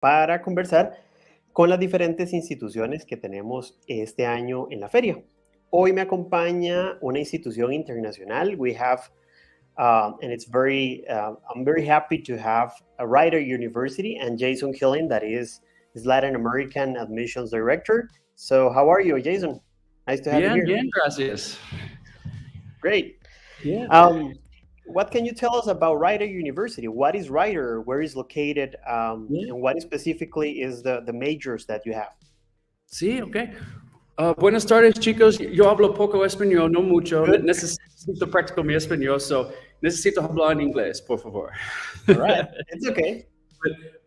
para conversar con las diferentes instituciones que tenemos este año en la feria. Hoy me acompaña una institución internacional. We have, and it's I'm very happy to have a Rider University and Jason Killing, that is Latin American Admissions Director. So how are you, Jason? Nice to have you Bien, here. bien, gracias. Great. Yeah. Um, what can you tell us about Rider University? What is Rider? Where is located? Yeah. And what specifically is the majors that you have? Sí, ok. Buenas tardes, chicos. Yo hablo poco español, no mucho. Good. Necesito practicar mi español, so necesito hablar en inglés, por favor. All right. It's okay.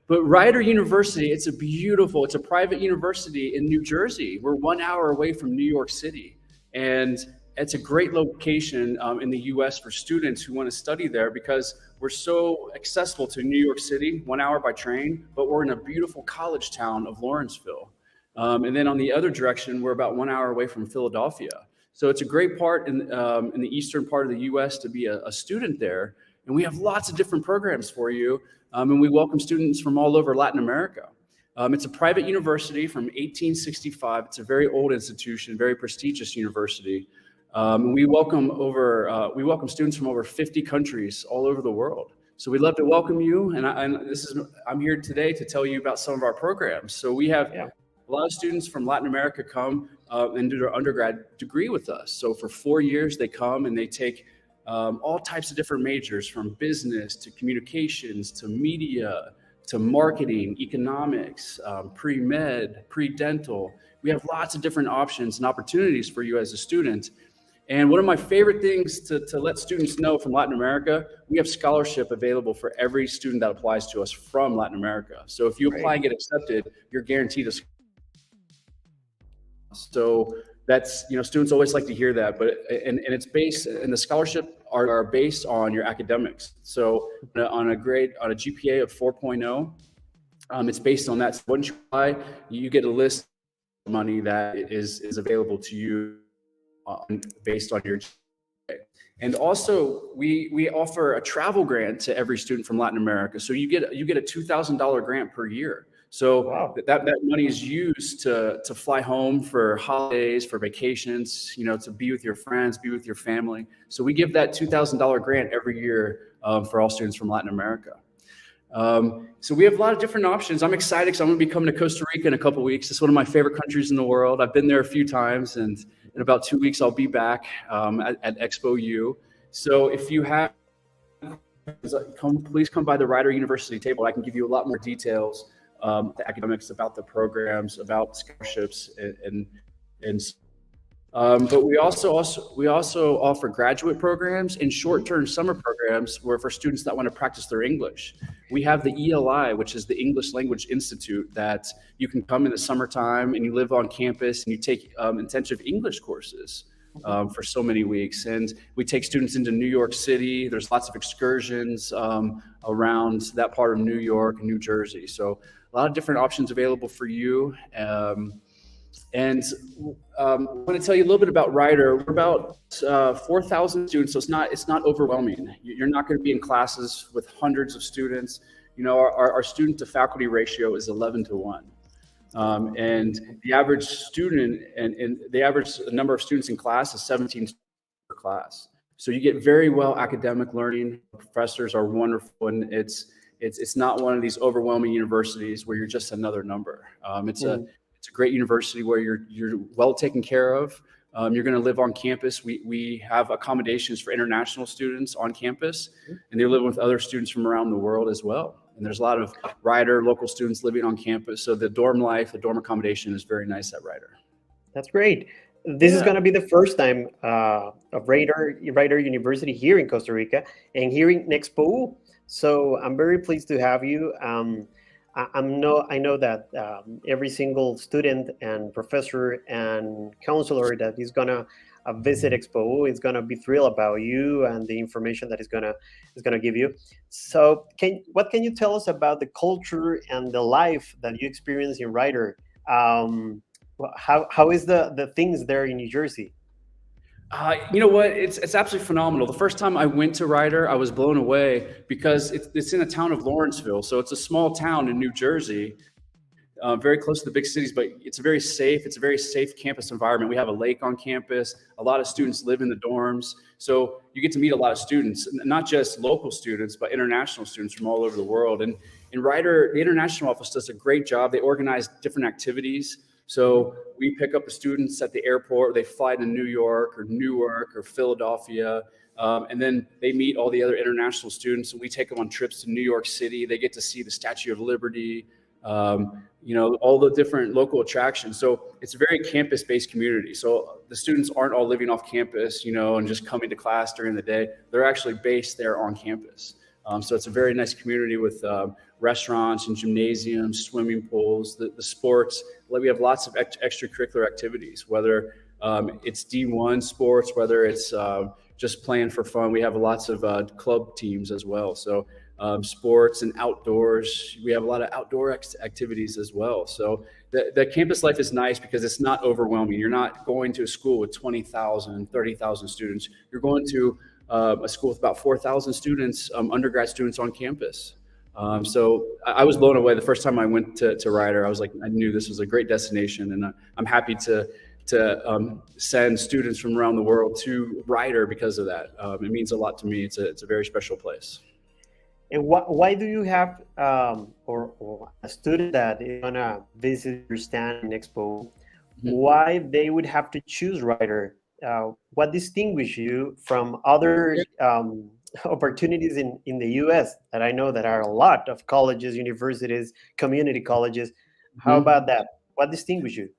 But Rider University, it's a private university in New Jersey. We're 1 hour away from New York City. And it's a great location in the US for students who want to study there because we're so accessible to New York City, 1 hour by train, but we're in a beautiful college town of Lawrenceville. And then on the other direction, we're about 1 hour away from Philadelphia. So it's a great part in the eastern part of the US to be a student there. And we have lots of different programs for you. And we welcome students from all over Latin America. It's a private university from 1865. It's a very old institution, very prestigious university. We welcome students from over 50 countries all over the world. So we'd love to welcome you. And I'm here today to tell you about some of our programs. So we have a lot of students from Latin America come and do their undergrad degree with us. So for 4 years, they come and they take all types of different majors, from business to communications to media to marketing, economics, pre-med, pre-dental. We have lots of different options and opportunities for you as a student. And one of my favorite things to let students know from Latin America, we have scholarship available for every student that applies to us from Latin America. So if you apply and get accepted, you're guaranteed a scholarship. So that's, students always like to hear that, but it's based, and the scholarship are based on your academics. So on a GPA of 4.0, it's based on that. So once you apply, you get a list of money that is available to you based on your GPA. And also we offer a travel grant to every student from Latin America. So you get a $2,000 grant per year. So that money is used to fly home for holidays, for vacations, to be with your friends, be with your family. So we give that $2,000 grant every year for all students from Latin America. So we have a lot of different options. I'm excited because I'm going to be coming to Costa Rica in a couple of weeks. It's one of my favorite countries in the world. I've been there a few times, and in about 2 weeks, I'll be back at ExpoU. So if you have, please come by the Rider University table. I can give you a lot more details. The academics, about the programs, about scholarships, but we also offer graduate programs and short-term summer programs for students that want to practice their English. We have the ELI, which is the English Language Institute, that you can come in the summertime and you live on campus and you take intensive English courses for so many weeks. And we take students into New York City. There's lots of excursions around that part of New York and New Jersey. So a lot of different options available for you. And I want to tell you a little bit about Rider. We're about 4,000 students, so it's not overwhelming. You're not going to be in classes with hundreds of students. Our student to faculty ratio is 11 to 1. And the average student and the average number of students in class is 17 per class. So you get very well academic learning. Professors are wonderful, and it's not one of these overwhelming universities where you're just another number. It's a great university where you're well taken care of. You're going to live on campus. We have accommodations for international students on campus, and they live with other students from around the world as well. And there's a lot of Rider local students living on campus. So the dorm accommodation is very nice at Rider. That's great. This is going to be the first time of Rider University here in Costa Rica and here in ExpoU. So I'm very pleased to have you. I know that every single student and professor and counselor that is gonna visit ExpoU is gonna be thrilled about you and the information that is gonna give you. So, what can you tell us about the culture and the life that you experience in Rider? How is the things there in New Jersey? You know what? It's absolutely phenomenal. The first time I went to Ryder, I was blown away because it's in a town of Lawrenceville, so it's a small town in New Jersey, very close to the big cities, but it's very safe. It's a very safe campus environment. We have a lake on campus. A lot of students live in the dorms. So you get to meet a lot of students, not just local students, but international students from all over the world. And in Ryder, the international office does a great job. They organize different activities. So we pick up the students at the airport. They fly to New York or Newark or Philadelphia. And then they meet all the other international students, and we take them on trips to New York City. They get to see the Statue of Liberty, all the different local attractions. So it's a very campus-based community. So the students aren't all living off campus, and just coming to class during the day. They're actually based there on campus. So it's a very nice community with restaurants and gymnasiums, swimming pools, the sports. We have lots of extracurricular activities, whether it's D1 sports, whether it's just playing for fun. We have lots of club teams as well. So sports and outdoors. We have a lot of outdoor activities as well. So the campus life is nice because it's not overwhelming. You're not going to a school with 20,000, 30,000 students. You're going to a school with about 4,000 students, undergrad students on campus. So I was blown away the first time I went to Ryder. I was like, I knew this was a great destination, and I'm happy to send students from around the world to Ryder because of that. It means a lot to me. It's a very special place. And why do you have or a student that is gonna visit your stand in Expo? Why they would have to choose Ryder? What distinguishes you from other opportunities in the U.S. that I know that are a lot of colleges, universities, community colleges? How about that? What distinguishes you?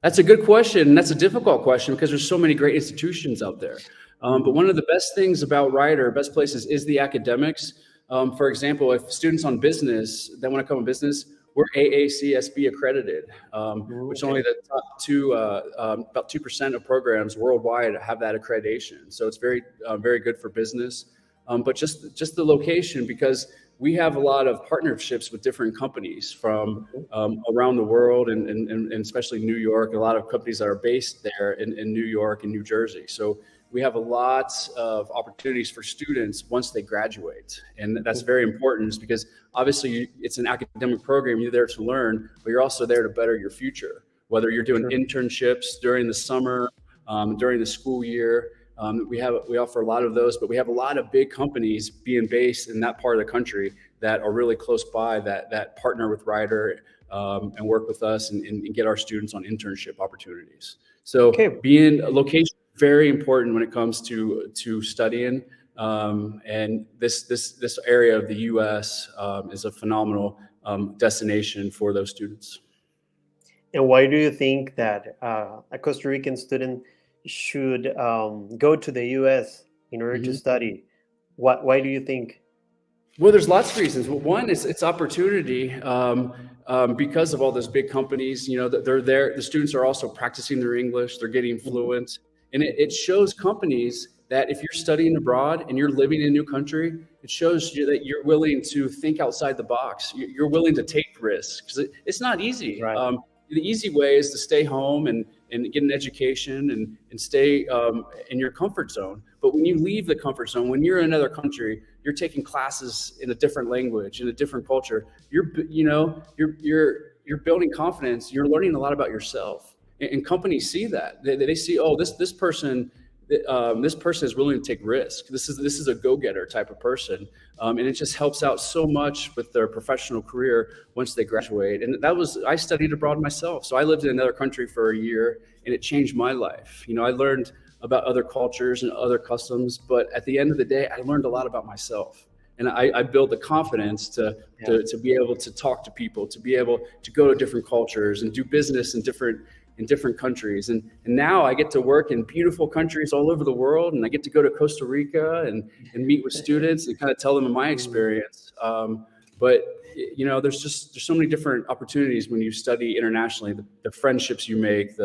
That's a good question. And that's a difficult question because there's so many great institutions out there. But one of the best things about Ryder, best places, is the academics. For example, if students on business that want to come on business, we're AACSB accredited, which only the top about 2% of programs worldwide have that accreditation. So it's very good for business. But just the location, because we have a lot of partnerships with different companies from around the world, and especially New York. A lot of companies that are based there in New York and New Jersey. So we have a lot of opportunities for students once they graduate. And that's very important because obviously it's an academic program. You're there to learn, but you're also there to better your future, whether you're doing internships during the summer, during the school year. We offer a lot of those, but we have a lot of big companies being based in that part of the country that are really close by that partner with Ryder and work with us and get our students on internship opportunities. So being a location very important when it comes to studying, and this area of the U.S. Is a phenomenal destination for those students. And why do you think that a Costa Rican student should go to the U.S. in order to study? Why do you think? Well, there's lots of reasons. One is it's opportunity because of all those big companies. That they're there. The students are also practicing their English. They're getting fluent. And it shows companies that if you're studying abroad and you're living in a new country, it shows you that you're willing to think outside the box. You're willing to take risks because it's not easy. Right. The easy way is to stay home and get an education and stay in your comfort zone. But when you leave the comfort zone, when you're in another country, you're taking classes in a different language, in a different culture. You're building confidence. You're learning a lot about yourself. And companies see that. They see, oh, this person is willing to take risk. This is a go-getter type of person, and it just helps out so much with their professional career once they graduate. And I studied abroad myself, so I lived in another country for a year, and it changed my life. I learned about other cultures and other customs, but at the end of the day, I learned a lot about myself. And I built the confidence to be able to talk to people, to be able to go to different cultures and do business in different countries. And now I get to work in beautiful countries all over the world. And I get to go to Costa Rica and meet with students and kind of tell them my experience. But there's so many different opportunities when you study internationally, the friendships you make, in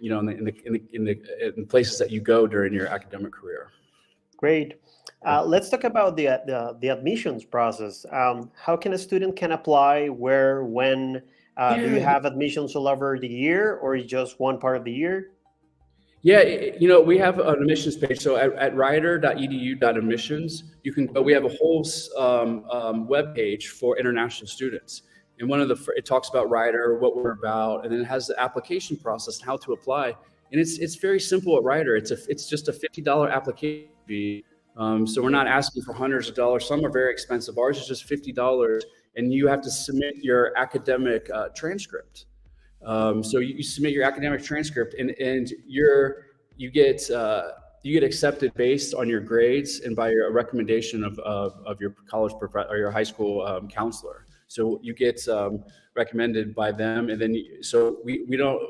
the places that you go during your academic career. Great. Let's talk about the admissions process. How can a student apply? Where? When? Do you have admissions all over the year, or just one part of the year? Yeah, we have an admissions page. So at rider.edu.admissions, you can go. We have a whole web page for international students. And it talks about Rider, what we're about, and then it has the application process and how to apply. And it's very simple at Rider. It's just a $50 application fee. So we're not asking for hundreds of dollars. Some are very expensive. Ours is just $50, and you have to submit your academic transcript. So you submit your academic transcript, and you get accepted based on your grades and by your recommendation of your college or your high school counselor. So you get recommended by them, and then so we don't.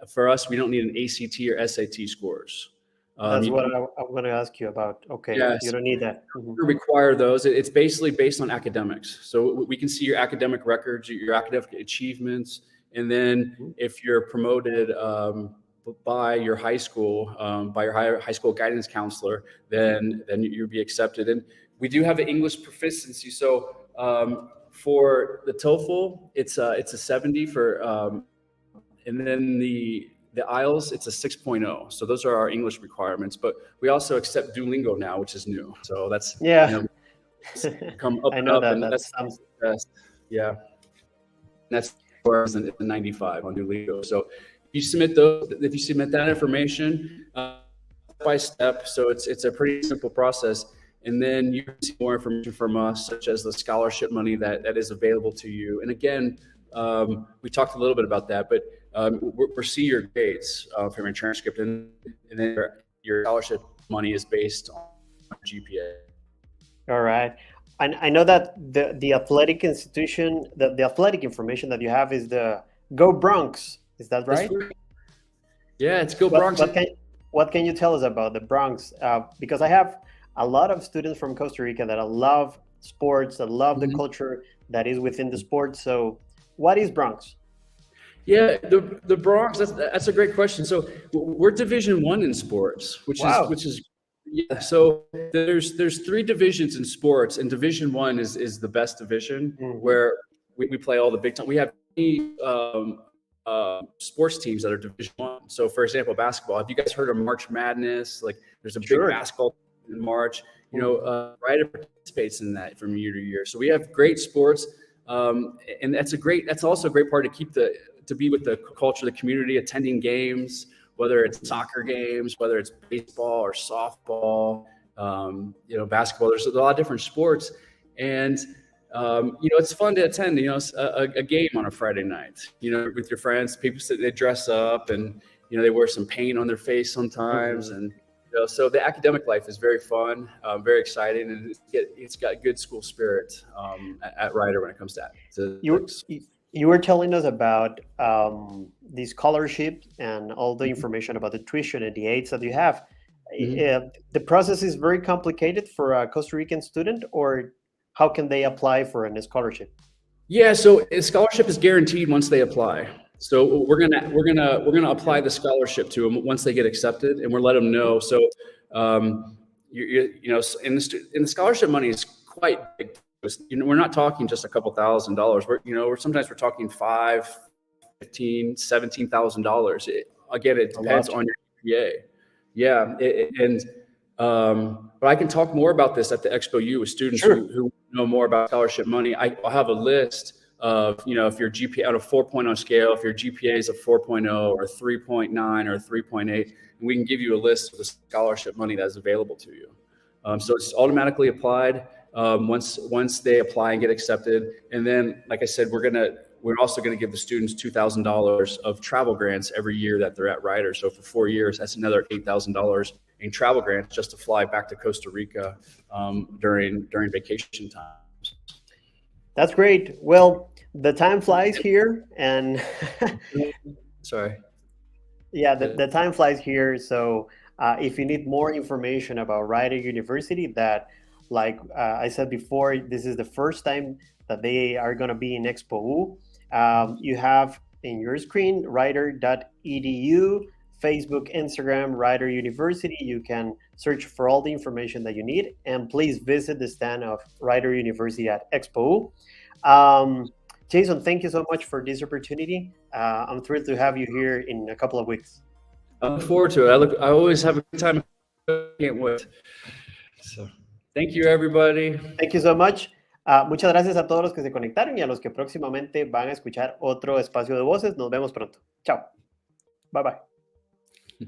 For us, we don't need an ACT or SAT scores. That's what I'm going to ask you about. Okay, yes, you don't need that. Require those. It's basically based on academics. So we can see your academic records, your academic achievements, and then if you're promoted by your high school, by your high school guidance counselor, then you'll be accepted. And we do have an English proficiency. So for the TOEFL, it's a 70 for, and then the IELTS, it's a 6.0. So those are our English requirements. But we also accept Duolingo now, which is new. So that's come up. I know and that. That's yeah. That's in 95 on Duolingo. So if you submit that information by step, so it's a pretty simple process. And then you can see more information from us, such as the scholarship money that is available to you. And again, we talked a little bit about that, but we're see your grades from your transcript, and then your scholarship money is based on GPA. All right. I know that the athletic institution, the athletic information that you have is the Go Bronx. Is that right? Yeah, it's Go Bronx. What can you tell us about the Bronx? Because I have a lot of students from Costa Rica that love sports, that love the culture that is within the sport. So what is Bronx? Yeah, the Bronx, that's a great question. So we're Division I in sports, which is yeah. So there's 3 divisions in sports, and Division I is the best division where we play all the big time. We have sports teams that are Division I. So for example, basketball. Have you guys heard of March Madness? Like there's a big basketball in March. Ryder participates in that from year to year. So we have great sports, and that's also a great part to be with the culture, the community, attending games, whether it's soccer games, whether it's baseball or softball, basketball. There's a lot of different sports, and it's fun to attend. A game on a Friday night. With your friends, people they dress up, and they wear some paint on their face sometimes, and so the academic life is very fun, very exciting, and it's got good school spirit at Rider when it comes to that. You were telling us about the scholarship and all the information about the tuition and the aids that you have. The process is very complicated for a Costa Rican student, or how can they apply for a scholarship? Yeah, so a scholarship is guaranteed once they apply. So we're gonna apply the scholarship to them once they get accepted, and we'll let them know. So and the scholarship money is quite big. We're not talking just a couple $1,000s. Sometimes we're talking $5,000, $15,000, $17,000. Again, it depends on your GPA. Yeah, but I can talk more about this at the ExpoU with students who know more about scholarship money. I'll have a list of if your GPA on a 4.0 scale, if your GPA is a 4.0 or 3.9 or 3.8, and we can give you a list of the scholarship money that's available to you. So it's automatically applied. Once they apply and get accepted, and then, like I said, we're also gonna give the students $2,000 of travel grants every year that they're at Rider. So for 4 years, that's another $8,000 in travel grants just to fly back to Costa Rica during vacation times. That's great. Well, the time flies here, and sorry. Yeah, the time flies here. So if you need more information about Rider University, that like I said before, this is the first time that they are going to be in ExpoU. You have in your screen rider.edu, Facebook, Instagram, Rider University. You can search for all the information that you need, and please visit the stand of Rider University at ExpoU. Jason, thank you so much for this opportunity. I'm thrilled to have you here in a couple of weeks. I look forward to it. I always have a good time. Can't wait. So, thank you, everybody. Thank you so much. Muchas gracias a todos los que se conectaron y a los que próximamente van a escuchar otro espacio de voces. Nos vemos pronto. Chao. Bye bye.